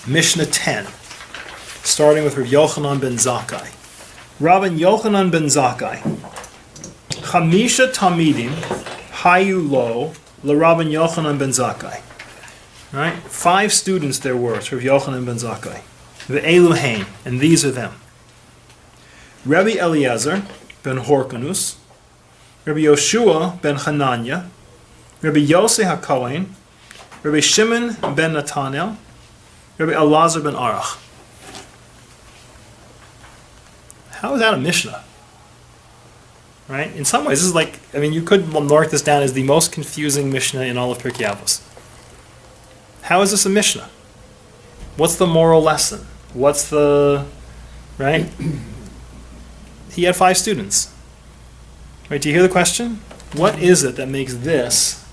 Mishnah 10, starting with Rav Yochanan ben Zakkai. Rabban Yochanan ben Zakkai, Chamisha Tamidim Hayu Lo LaRabban Yochanan ben Zakkai. Right? 5 students there were to Rav Yochanan ben Zakkai. Ve'elu hein, and these are them. Rabbi Eliezer ben Horkanus, Rabbi Yoshua ben Hananya, Rabbi Yosei HaKohen, Rabbi Shimon ben Natanel, Rabbi Elazar ben Arach. How is that a Mishnah? Right? In some ways, this is like, you could mark this down as the most confusing Mishnah in all of Pirkei Avos. How is this a Mishnah? What's the moral lesson? What's the... Right? He had 5 students. Right? Do you hear the question? What is it that makes this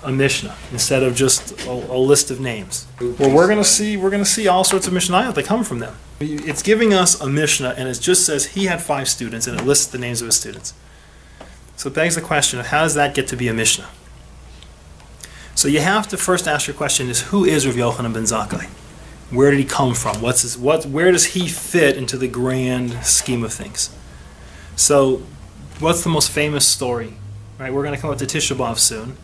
a Mishnah instead of just a list of names? Well, we're going to see all sorts of Mishnayot that come from them. It's giving us a Mishnah, and it just says he had 5 students, and it lists the names of his students. So it begs the question of how does that get to be a Mishnah? So you have to first ask your question is, who is Rav Yochanan ben Zakkai? Where did he come from? Where does he fit into the grand scheme of things? So what's the most famous story? Right, we're going to come up to Tisha B'Av soon.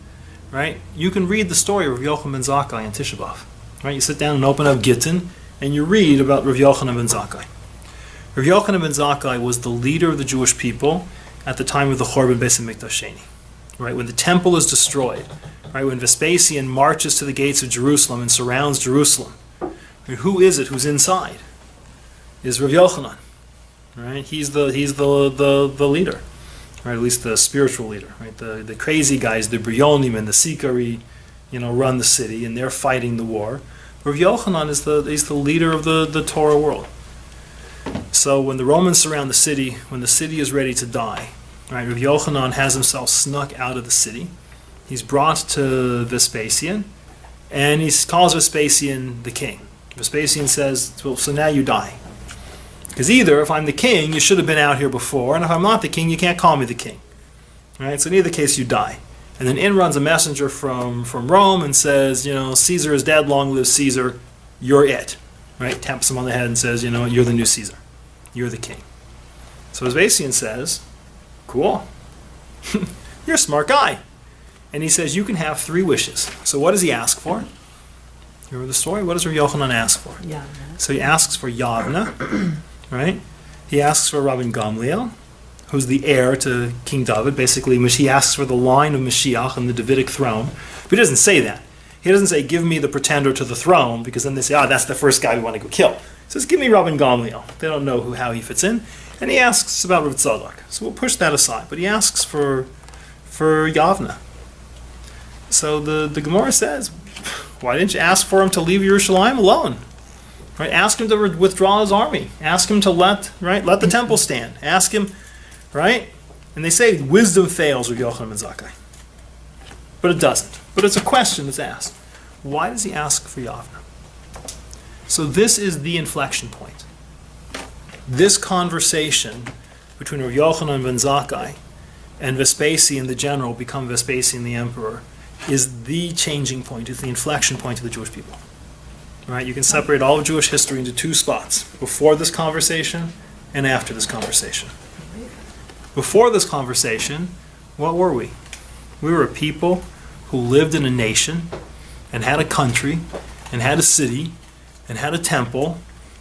Right? You can read the story of Rav Yochanan ben Zakkai in Tisha B'Av. Right? You sit down and open up Gittin, and you read about Rav Yochanan ben Zakkai. Rav Yochanan ben Zakkai was the leader of the Jewish people at the time of the Chorban Beis Hamikdash Sheni. Right? When the temple is destroyed, right? When Vespasian marches to the gates of Jerusalem and surrounds Jerusalem, who is it who's inside? Is Rav Yochanan. Right? He's the leader. Right? At least the spiritual leader. Right? The crazy guys, the Brionim and the Sikari, run the city, and they're fighting the war. Rav Yochanan is the leader of the Torah world. So when the Romans surround the city, when the city is ready to die, right, Rav Yochanan has himself snuck out of the city. He's brought to Vespasian, and he calls Vespasian the king. Vespasian says, well, so now you die. Because either, if I'm the king, you should have been out here before, and if I'm not the king, you can't call me the king. Right? So in either case, you die. And then in runs a messenger from Rome and says, Caesar is dead, long live Caesar, you're it. Right? Taps him on the head and says, you're the new Caesar. You're the king. So Vespasian says, cool. You're a smart guy. And he says, you can have 3 wishes. So what does he ask for? Remember the story? What does Rav Yochanan ask for? Yavna. So he asks for Yavna, right? He asks for Rabban Gamliel, who's the heir to King David. Basically, he asks for the line of Mashiach and the Davidic throne. But he doesn't say that. He doesn't say, give me the pretender to the throne, because then they say, that's the first guy we want to go kill. He says, give me Rabban Gamliel. They don't know how he fits in. And he asks about Rav Tzadok. So we'll push that aside. But he asks for Yavna. So the Gemara says, why didn't you ask for him to leave Yerushalayim alone? Right? Ask him to withdraw his army. Ask him to let the temple stand. Ask him, right? And they say wisdom fails with Yochanan ben Zakkai. But it doesn't. But it's a question that's asked. Why does he ask for Yavna? So this is the inflection point. This conversation between Rav Yochanan ben Zakkai and Vespasian the general become Vespasian the emperor is the changing point, is the inflection point of the Jewish people. Right? You can separate all of Jewish history into 2 spots, before this conversation and after this conversation. Before this conversation, what were we? We were a people who lived in a nation and had a country and had a city and had a temple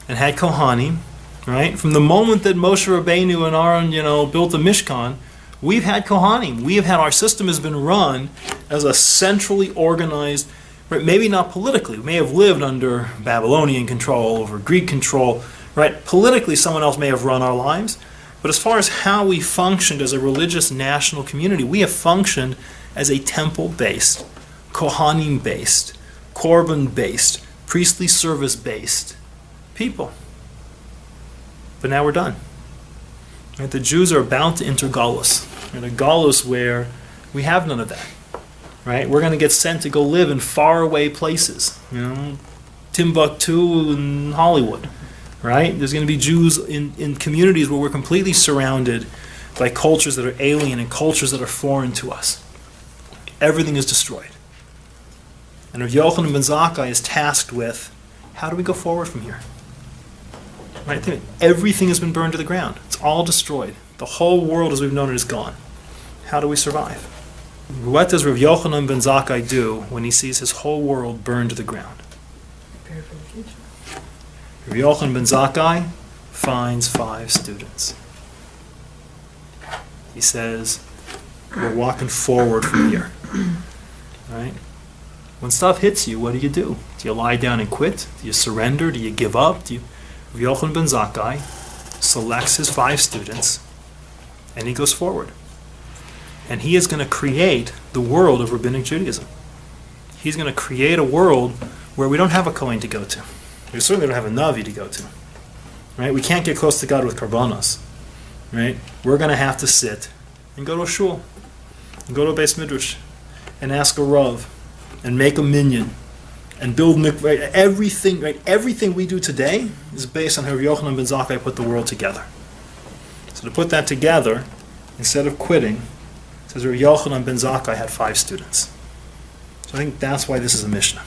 and had Kohanim, right? From the moment that Moshe Rabbeinu and Aaron, built the Mishkan, we've had Kohanim. Our system has been run as a centrally organized, right? Maybe not politically. We may have lived under Babylonian control, over Greek control, right? Politically, someone else may have run our lives. But as far as how we functioned as a religious national community, we have functioned as a temple-based, Kohanim-based, Korban-based, priestly service-based people. But now we're done. Right? The Jews are about to enter Galus. A Galus where we have none of that. Right? We're going to get sent to go live in faraway places. Timbuktu and Hollywood. Right? There's going to be Jews in communities where we're completely surrounded by cultures that are alien and cultures that are foreign to us. Everything is destroyed. And Rav Yochanan ben Zakkai is tasked with How do we go forward from here? Right? Everything has been burned to the ground. It's all destroyed. The whole world as we've known it is gone. How do we survive? What does Rav Yochanan ben Zakkai do when he sees his whole world burned to the ground? Prepare for the future. Rav Yochanan ben Zakkai finds 5 students. He says, we're walking forward from here. Right? When stuff hits you, what do? Do you lie down and quit? Do you surrender? Do you give up? Rav Yochanan ben Zakkai selects his 5 students and he goes forward. And he is going to create the world of Rabbinic Judaism. He's going to create a world where we don't have a Kohen to go to. We certainly don't have a Navi to go to. Right? We can't get close to God with Karbanos. Right? We're going to have to sit and go to a shul, and go to a Beis Midrash, and ask a Rav, and make a minyan, and build right? Everything. Right? Everything we do today is based on how Rav Yochanan ben Zakkai put the world together. So to put that together, instead of quitting, it says Rav Yochanan ben Zakkai had 5 students. So I think that's why this is a Mishnah.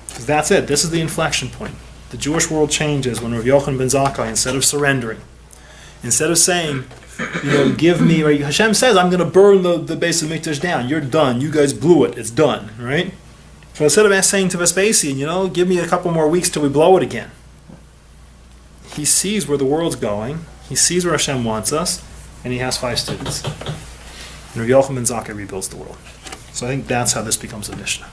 Because that's it. This is the inflection point. The Jewish world changes when Rav Yochanan ben Zakkai, instead of surrendering, instead of saying, give me, right? Hashem says, I'm going to burn the Beis Hamikdash down. You're done. You guys blew it. It's done. Right? So instead of saying to Vespasian, give me a couple more weeks till we blow it again, he sees where the world's going. He sees where Hashem wants us, and he has 5 students. And Rav Yochanan ben Zakkai rebuilds the world. So I think that's how this becomes a Mishnah.